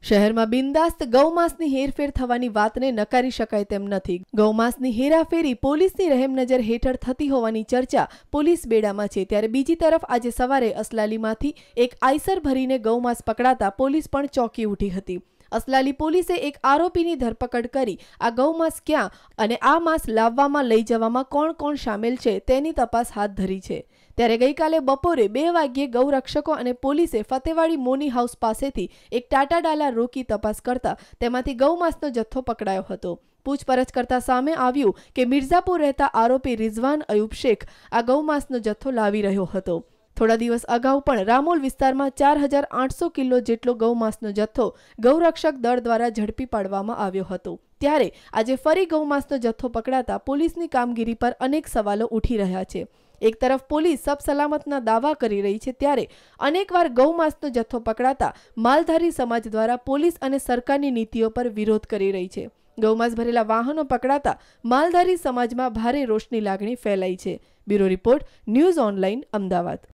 શહેરમાં બિંદાસ્ત ગૌમાંસની હેરફેર થવાની વાતને નકારી શકાય તેમ નથી। ગૌમાંસની હેરાફેરી પોલીસની રહેમનજર હેઠળ થતી હોવાની ચર્ચા પોલીસ બેડામાં છે। ત્યારે બીજી તરફ આજે સવારે અસલાલીમાંથી એક આઈસર ભરીને ગૌમાંસ પકડાતા પોલીસ પણ ચોંકી ઉઠી હતી। અસલાલી પોલીસે એક આરોપીની ધરપકડ કરી આ ગૌમાંસ ક્યાં અને આ માંસ લાવવામાં લઈ જવામાં કોણ કોણ સામેલ છે તેની તપાસ હાથ ધરી છે। ત્યારે ગઈકાલે બપોરે 2 વાગ્યે ગૌરક્ષકો અને પોલીસે ફતેવાડી મોની હાઉસ પાસેથી એક ટાટા ડાલા રોકી તપાસ કરતા તેમાંથી ગૌમાંસનો જથ્થો પકડાયો હતો। પૂછપરછ કરતા સામે આવ્યું કે મિર્ઝાપુર રહેતા આરોપી રિઝવાન અયુબ શેખ આ ગૌમાંસનો જથ્થો લાવી રહ્યો હતો। થોડા દિવસ અગાઉ પણ રામોલ વિસ્તારમાં 4800 કિલો જેટલો ગૌમાંસનો જથ્થો ગૌરક્ષક દળ દ્વારા ઝડપી પાડવામાં આવ્યો હતો। ત્યારે આજે ફરી ગૌમાંસનો જથ્થો પકડાતા પોલીસની કામગીરી પર અનેક સવાલો ઉઠી રહ્યા છે। એક તરફ પોલીસ સબ સલામતના દાવા કરી રહી છે, ત્યારે અનેકવાર ગૌમાંસનો જથ્થો પકડાતા માલધારી સમાજ દ્વારા પોલીસ અને સરકારની નીતિઓ પર વિરોધ કરી રહી છે। ગૌમાંસ ભરેલા વાહનો પકડાતા માલધારી સમાજમાં ભારે રોષની લાગણી ફેલાઈ છે। Bureau report, news online, Ahmedabad.